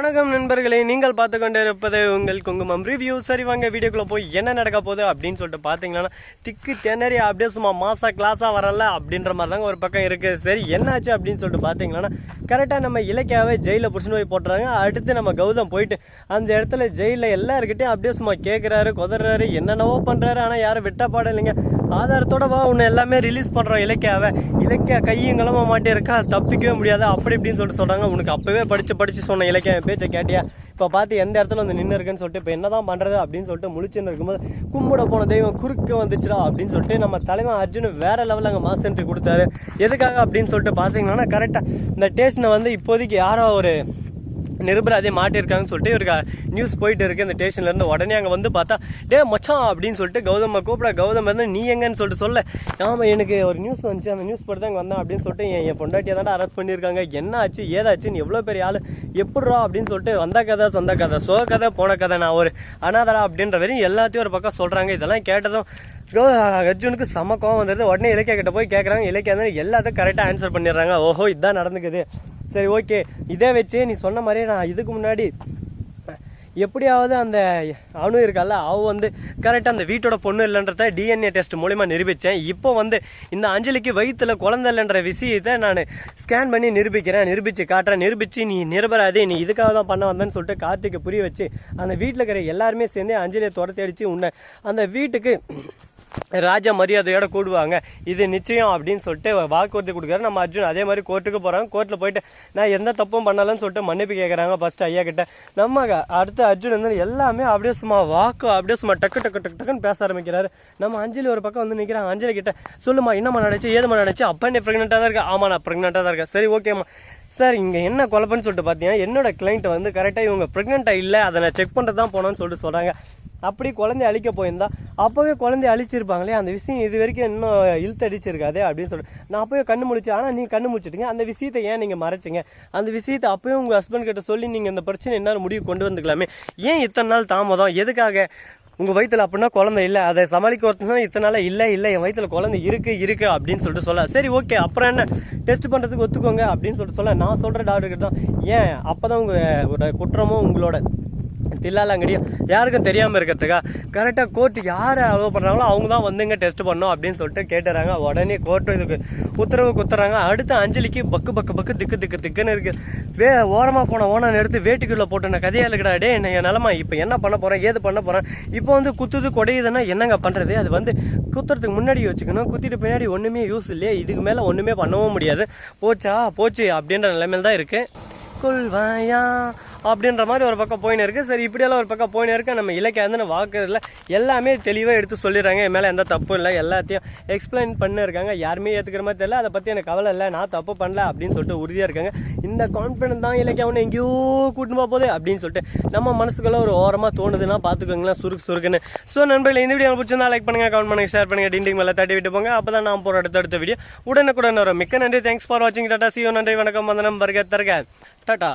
வணக்கம் நண்பர்களே, நீங்கள் பார்த்து கொண்டு இருப்பது உங்கள் குங்குமம் ரிவ்யூ. சரி வாங்க வீடியோக்குள்ள போய் என்ன நடக்க போகுது அப்படின்னு சொல்லிட்டு பார்த்தீங்கன்னா, திக்கு தென்னறி அப்படியே சும்மா மாசா கிளாஸாக வரல அப்படின்ற மாதிரி தாங்க ஒரு பக்கம் இருக்குது. சரி என்னாச்சு அப்படின்னு சொல்லிட்டு பார்த்தீங்கன்னா, கரெக்டாக நம்ம இலக்கியாவே ஜெயிலில் பிடிச்சின்னு போய் போட்டுறாங்க. அடுத்து நம்ம கௌதம் போயிட்டு அந்த இடத்துல ஜெயிலில் எல்லாருக்கிட்டையும் அப்படியே சும்மா கேட்குறாரு, கொதறாரு, என்னென்னவோ பண்ணுறாரு. ஆனால் யாரும் விட்டப்பாடு இல்லைங்க. ஆதாரத்தோட வா உன்னை எல்லாமே ரிலீஸ் பண்ணுறோம் இலக்கியா கையங்களமா மாட்டியிருக்கா, தப்பிக்கவே முடியாது அப்படி இப்படின்னு சொல்லிட்டு சொல்கிறாங்க. உனக்கு அப்போவே படித்து சொன்ன இலக்கியா பேச்சை கேட்டியா, இப்போ பார்த்து எந்த இடத்துல வந்து நின்று இருக்குன்னு சொல்லிட்டு இப்போ என்ன தான் பண்ணுறது அப்படின்னு சொல்லிட்டு முழிச்சுன்னு இருக்கும்போது கும்பிட போன தெய்வம் குறுக்க வந்துச்சுடா அப்படின்னு சொல்லிட்டு நம்ம தலைவன் அர்ஜுன் வேற லெவலில் அங்கே மாஸ் என்ட்ரி கொடுத்தாரு. எதுக்காக அப்படின்னு சொல்லிட்டு பார்த்தீங்கன்னா, கரெக்டாக இந்த ஸ்டேஷனை வந்து இப்போதைக்கு யாரோ ஒரு நிருபராதே மாட்டிருக்காங்கன்னு சொல்லிட்டு இவருக்கு நியூஸ் போயிட்டு இருக்கு இந்த ஸ்டேஷன்லேருந்து. உடனே அங்கே வந்து பார்த்தா டே மச்சான் அப்படின்னு சொல்லிட்டு கௌதம் கூப்பிட, கௌதம் வந்து நீ எங்கன்னு சொல்லிட்டு சொல்ல, ஆமாம் எனக்கு ஒரு நியூஸ் வந்துச்சு, அந்த நியூஸ் போட்டு தான் இங்கே வந்தேன் அப்படின்னு சொல்லிட்டு என் பொண்டாட்டியை தான் அரெஸ்ட் பண்ணியிருக்காங்க, என்ன ஆச்சு ஏதாச்சுன்னு, எவ்வளோ பெரிய ஆள் எப்படிரா அப்படின்னு சொல்லிட்டு வந்த கதை சொந்த கதை சோ கதை போன கதை நான் ஒரு அனாதரா அப்படின்ற வரையும் எல்லாத்தையும் ஒரு பக்கம் சொல்கிறாங்க. இதெல்லாம் கேட்டதும் அர்ஜுனுக்கு செம கோவம் வந்துடுது. உடனே இலக்கிய கிட்ட போய் கேட்குறாங்க. இலக்கிய வந்து எல்லாத்தையும் கரெக்டாக ஆன்சர் பண்ணிடுறாங்க. ஓஹோ இதுதான் நடந்துக்குது, சரி ஓகே இதே வச்சு நீ சொன்ன மாதிரியே நான் இதுக்கு முன்னாடி எப்படியாவது அந்த அணு இருக்கல்ல அவ வந்து கரெக்டாக அந்த வீட்டோட பொண்ணு இல்லைன்றத டிஎன்ஏ டெஸ்ட் மூலிமா நிரூபித்தேன். இப்போ வந்து இந்த அஞ்சலிக்கு வயிற்றுல குழந்தை இல்லைன்ற விஷயத்தை நான் ஸ்கேன் பண்ணி நிரூபித்து காட்டுறேன், நிரூபித்து நீ நிரபராதே, நீ இதுக்காக தான் பண்ண வந்தேன்னு சொல்லிட்டு கார்த்திகை புரிய வச்சு அந்த வீட்டில் இருக்கிற எல்லாருமே சேர்ந்து அஞ்சலியை துரத்தி அடித்து உன்னை அந்த வீட்டுக்கு ராஜா மரியாதையோட கூடுவாங்க, இது நிச்சயம் அப்படின்னு சொல்லிட்டு வாக்குறுதி கொடுக்குறாரு நம்ம அர்ஜுன். அதே மாதிரி கோர்ட்டுக்கு போகிறாங்க. கோர்ட்டில் போயிட்டு நான் எந்த தப்பும் பண்ணலன்னு சொல்லிட்டு மன்னிப்பு கேட்குறாங்க ஃபர்ஸ்ட் ஐயா கிட்ட. நம்ம அடுத்து அர்ஜுன் வந்து எல்லாமே அப்படியே சும்மா அப்படியே சும்மா டக்குன்னு பேச ஆரம்பிக்கிறாரு. நம்ம அஞ்சலி ஒரு பக்கம் வந்து நிற்கிறாங்க. அஞ்சலி கிட்ட சொல்லுமா என்னம்மா நடந்துச்சு, ஏதுமா நடந்துச்சு, அப்பா நீ ப்ரெக்னெண்ட்டாக தான் இருக்கா, ஆமா நான் ப்ரெக்னெண்ட்டாக தான் இருக்கேன், சரி ஓகேம்மா சார் இங்கே என்ன குழப்பம்னு சொல்லிட்டு பார்த்தீங்கன்னா, என்னோட கிளைண்ட் வந்து கரெக்டாக இவங்க ப்ரெக்னெண்ட்டாக இல்லை, அதை நான் செக் பண்ணுறது தான் போனோன்னு சொல்லிட்டு சொல்கிறாங்க. அப்படி குழந்தைய அழிக்க போயிருந்தா அப்போவே குழந்தைய அழிச்சிருப்பாங்களே, அந்த விஷயம் இது வரைக்கும் இன்னும் இழுத்து அடிச்சிருக்காது அப்படின்னு சொல்லிட்டு நான் அப்போவே கண்ணு முடிச்சு, ஆனால் நீங்கள் கண்ணு முடிச்சிட்டீங்க, அந்த விஷயத்தை ஏன் நீங்கள் மறைச்சிங்க, அந்த விஷயத்தை அப்போயே உங்கள் ஹஸ்பண்ட் கிட்ட சொல்லி நீங்கள் இந்த பிரச்சனை என்ன முடிவு கொண்டு வந்துக்கலாமே, ஏன் இத்தனை நாள் தாமதம், எதுக்காக உங்கள் வயிற்றுல அப்படின்னா குழந்தை இல்லை, அதை சமாளிக்க ஒருத்தர் இத்தனை நாள் இல்லை என் வயிற்றுல குழந்தை இருக்கு அப்படின்னு சொல்லிட்டு சொல்ல, சரி ஓகே அப்புறம் என்ன டெஸ்ட் பண்ணுறதுக்கு ஒத்துக்கோங்க அப்படின்னு சொல்லிட்டு சொல்ல, நான் சொல்கிற டாக்டர்கிட்ட தான் ஏன் அப்போ தான் உங்கள் குற்றமும் உங்களோட தில்லாலங்கடியும் யாருக்கும் தெரியாமல் இருக்கிறதுக்கா கரெக்டாக கோர்ட்டு யாரை அலோவ் பண்ணுறாங்களோ அவங்க தான் வந்துங்க டெஸ்ட் பண்ணோம் அப்படின்னு சொல்லிட்டு கேட்டுறாங்க. உடனே கோர்ட்டு இதுக்கு உத்தரவு குத்துறாங்க. அடுத்து அஞ்சலிக்கு பக்கு திக்குன்னு இருக்குது. ஓரமாக போன ஓனான்னு எடுத்து வேட்டிக்குள்ளே போட்டு நான் கதையாக இருக்கடா டே என் நிலமா இப்போ என்ன பண்ண போகிறேன் ஏது பண்ண போகிறேன், இப்போ வந்து குத்துது கொடையுதுன்னா என்னங்க பண்ணுறது, அது வந்து குத்துறதுக்கு முன்னாடி வச்சுக்கணும், குத்திட்டு பின்னாடி ஒன்றுமே யூஸ் இல்லையே, இதுக்கு மேலே ஒன்றுமே பண்ணவும் முடியாது, போச்சு அப்படின்ற நிலைமையில் தான் இருக்குது. கொள்வாயா அப்படின்ற மாதிரி ஒரு பக்கம் போயின்னு இருக்கு. சரி இப்படியெல்லாம் ஒரு பக்கம் போயின்னு இருக்கு. நம்ம இலக்கிய வந்து வாக்குறதுல எல்லாமே தெளிவாக எடுத்து சொல்லிடுறாங்க, என் மேலே எந்த தப்பும் இல்லை, எல்லாத்தையும் எக்ஸ்பிளைன் பண்ணிருக்காங்க. யாருமே ஏற்றுக்கிற மாதிரி தெரியல, அதை பற்றி எனக்கு கவலை இல்லை, நான் தப்பு பண்ணல அப்படின்னு சொல்லிட்டு உறுதியாக இருக்காங்க. இந்த கான்ஃபிடன்ஸ் தான் இலக்கிய அவனை எங்கேயோ கூட்டின்னு போகுது அப்படின்னு சொல்லிட்டு நம்ம மனசுக்குள்ள ஒரு ஓரமாக தோணுதுன்னா பார்த்துக்கோங்களேன் சுருக்குன்னு. ஸோ நண்பர்கள் இந்த வீடியோ பிடிச்சிருந்தா லைக் பண்ணுங்க, கமெண்ட் பண்ணுங்க, ஷேர் பண்ணுங்க, டிண்டிங் மேலே தட்டி விட்டு போங்க. அப்போ தான் நான் போகிற அடுத்த வீடியோ உடனுக்குடன் வரும். மிக்க நன்றி, தேங்க்ஸ் ஃபார் வாட்சிங். டாடா, சி யூ, நன்றி, வணக்கம், வந்தனம், பர்கர் தர்க, டாடா.